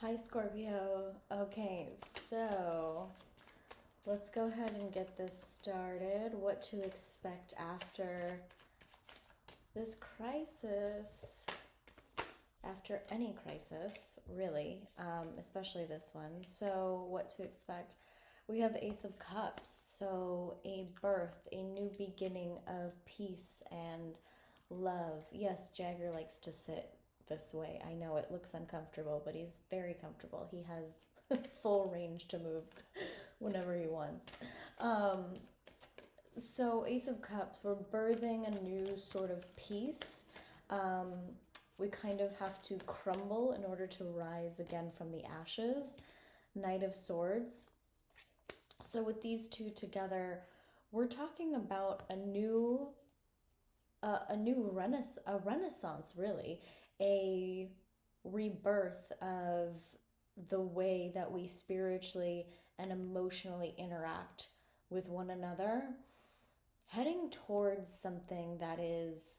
Hi, Scorpio. Okay, so let's go ahead and get this started. What to expect after this crisis, after any crisis, really, especially this one. So, what to expect? We have Ace of Cups, so a birth, a new beginning of peace and love. Yes, Jagger likes to sit this way. I know it looks uncomfortable, but he's very comfortable. He has full range to move whenever he wants. Um, so, Ace of Cups, we're birthing a new sort of peace. Um, we kind of have to crumble in order to rise again from the ashes. Knight of Swords. So, with these two together, we're talking about a renaissance, really, a rebirth of the way that we spiritually and emotionally interact with one another, heading towards something that is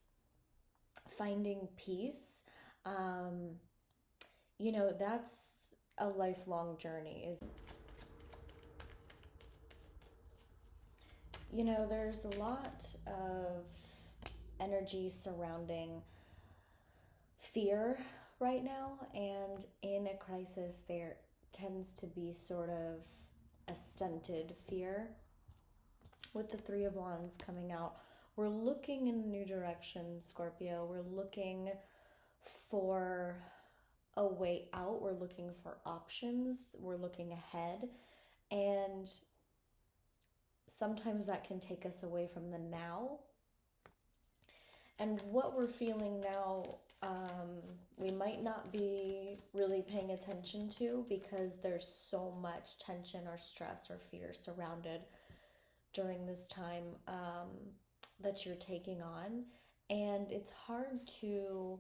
finding peace. um, that's a lifelong journey. There's a lot of energy surrounding fear right now, and in a crisis, there tends to be sort of a stunted fear. With the Three of Wands coming out, we're looking in a new direction, Scorpio. We're looking for a way out, we're looking for options, we're looking ahead, and sometimes that can take us away from the now. And what we're feeling now, we might not be really paying attention to because there's so much tension or stress or fear surrounded during this time that you're taking on. And it's hard to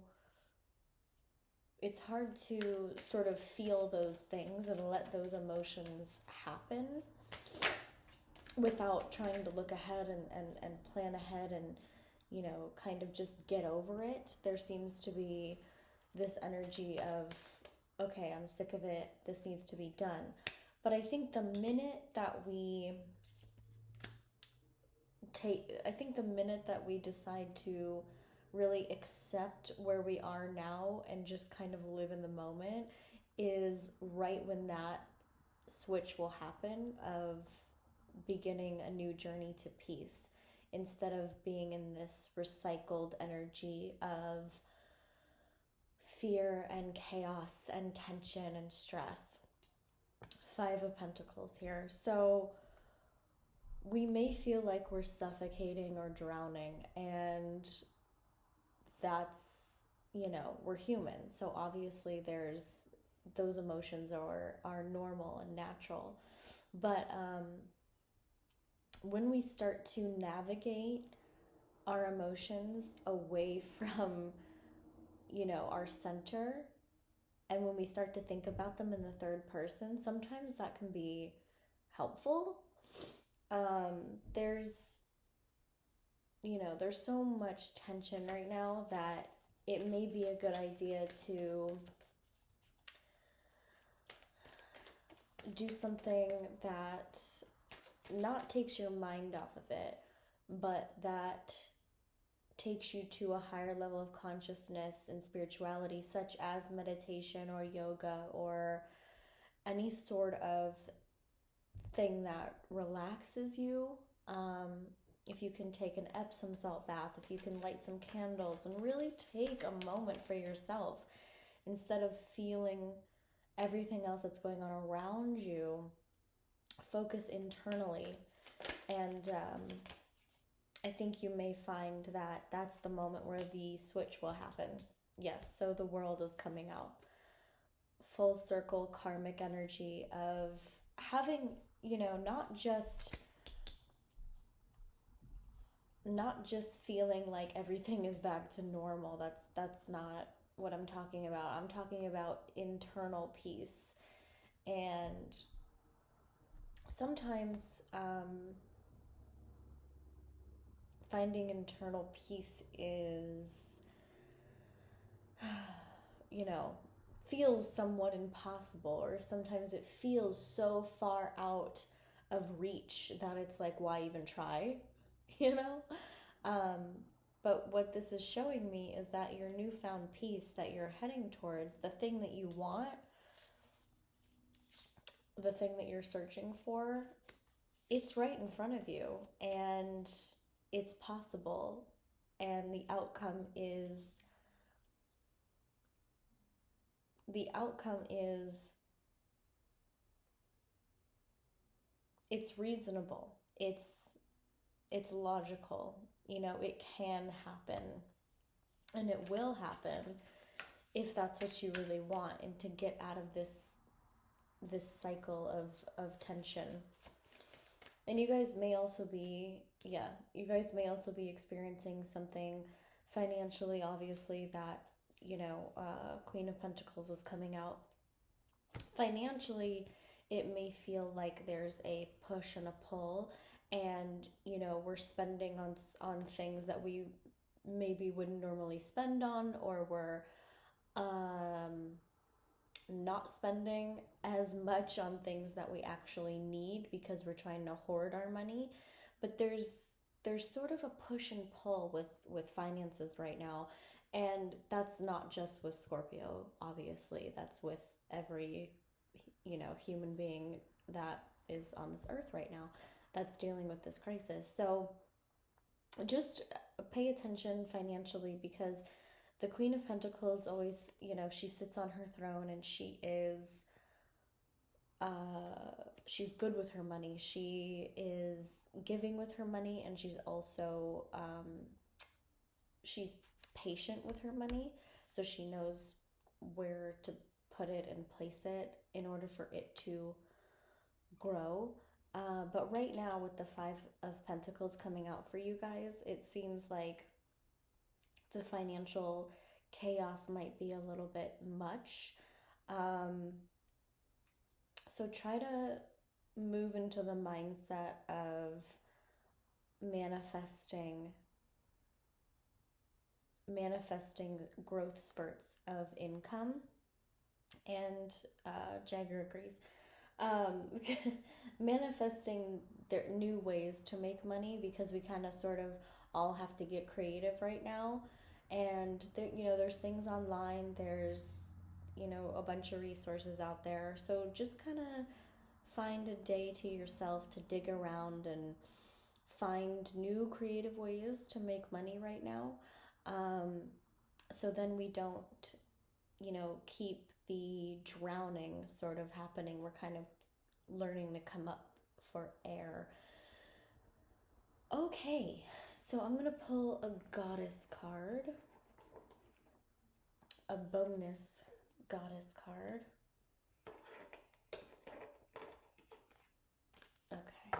sort of feel those things and let those emotions happen without trying to look ahead and plan ahead and kind of just get over it. There seems to be this energy of, okay, I'm sick of it, this needs to be done. But I think the minute that we decide to really accept where we are now and just kind of live in the moment is right when that switch will happen of beginning a new journey to peace, instead of being in this recycled energy of fear and chaos and tension and stress. Five of Pentacles here. So we may feel like we're suffocating or drowning, and that's, we're human. So obviously there's those emotions are normal and natural. But when we start to navigate our emotions away from, our center, and when we start to think about them in the third person, sometimes that can be helpful. There's so much tension right now that it may be a good idea to do something that not takes your mind off of it, but that takes you to a higher level of consciousness and spirituality, such as meditation or yoga or any sort of thing that relaxes you. If you can take an Epsom salt bath, if you can light some candles and really take a moment for yourself instead of feeling everything else that's going on around you, focus internally. And I think you may find that that's the moment where the switch will happen. Yes, so the world is coming out. Full circle karmic energy of having, not just feeling like everything is back to normal. That's not what I'm talking about. I'm talking about internal peace. And sometimes finding internal peace is, feels somewhat impossible, or sometimes it feels so far out of reach that it's like, why even try? You know? Um, but what this is showing me is that your newfound peace that you're heading towards, the thing that you want, the thing that you're searching for, it's right in front of you, and it's possible, and the outcome is it's reasonable, it's logical, you know, it can happen, and it will happen if that's what you really want, and to get out of this cycle of tension. And you guys may also be experiencing something financially, obviously, that, you know, Queen of Pentacles is coming out. Financially, it may feel like there's a push and a pull, and, you know, we're spending on things that we maybe wouldn't normally spend on, or we're not spending as much on things that we actually need because we're trying to hoard our money. But there's sort of a push and pull with finances right now, and that's not just with Scorpio, obviously. That's with every, you know, human being that is on this earth right now that's dealing with this crisis. So just pay attention financially, because the Queen of Pentacles always, you know, she sits on her throne, and she's good with her money. She is giving with her money, and she's also she's patient with her money, so she knows where to put it and place it in order for it to grow. But right now, with the Five of Pentacles coming out for you guys, it seems like the financial chaos might be a little bit much. So try to move into the mindset of manifesting growth spurts of income. And Jagger agrees. Manifesting their new ways to make money, because we kind of sort of all have to get creative right now. And there, you know, there's things online, there's, you know, a bunch of resources out there. So just kind of find a day to yourself to dig around and find new creative ways to make money right now. So then we don't, you know, keep the drowning sort of happening. We're kind of learning to come up for air. Okay, so I'm gonna pull a goddess card, a bonus goddess card. Okay.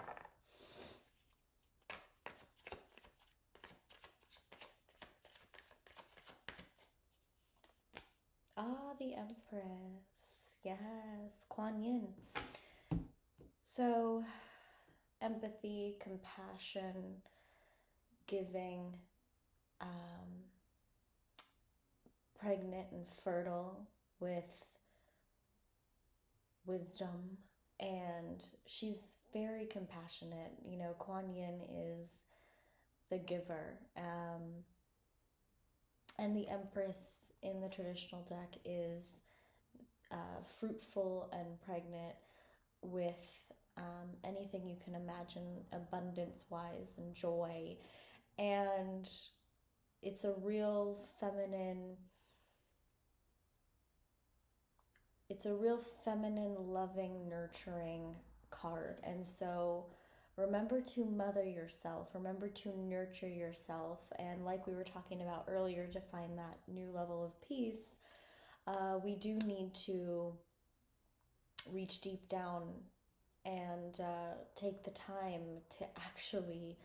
Ah, the Empress. Yes, Kuan Yin. So, empathy, compassion, giving, pregnant and fertile with wisdom, and she's very compassionate. You know, Kuan Yin is the giver, and the Empress in the traditional deck is fruitful and pregnant with anything you can imagine, abundance-wise, and joy. And it's a real feminine, loving, nurturing card. And so remember to mother yourself, remember to nurture yourself, and like we were talking about earlier, to find that new level of peace, we do need to reach deep down and take the time to actually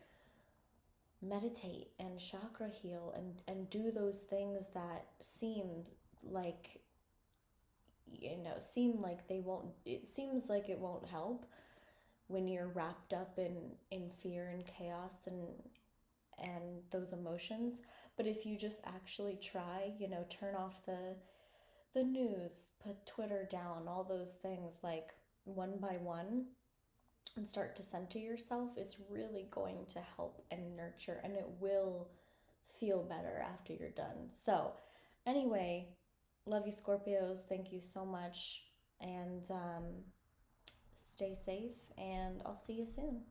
meditate and chakra heal, and do those things that seem like they won't, it seems like it won't help when you're wrapped up in fear and chaos and those emotions. But if you just actually try, you know, turn off the the news, put Twitter down, all those things like one by one, and start to center yourself is really going to help and nurture, and it will feel better after you're done. So, anyway, love you, Scorpios. Thank you so much. And stay safe, and I'll see you soon.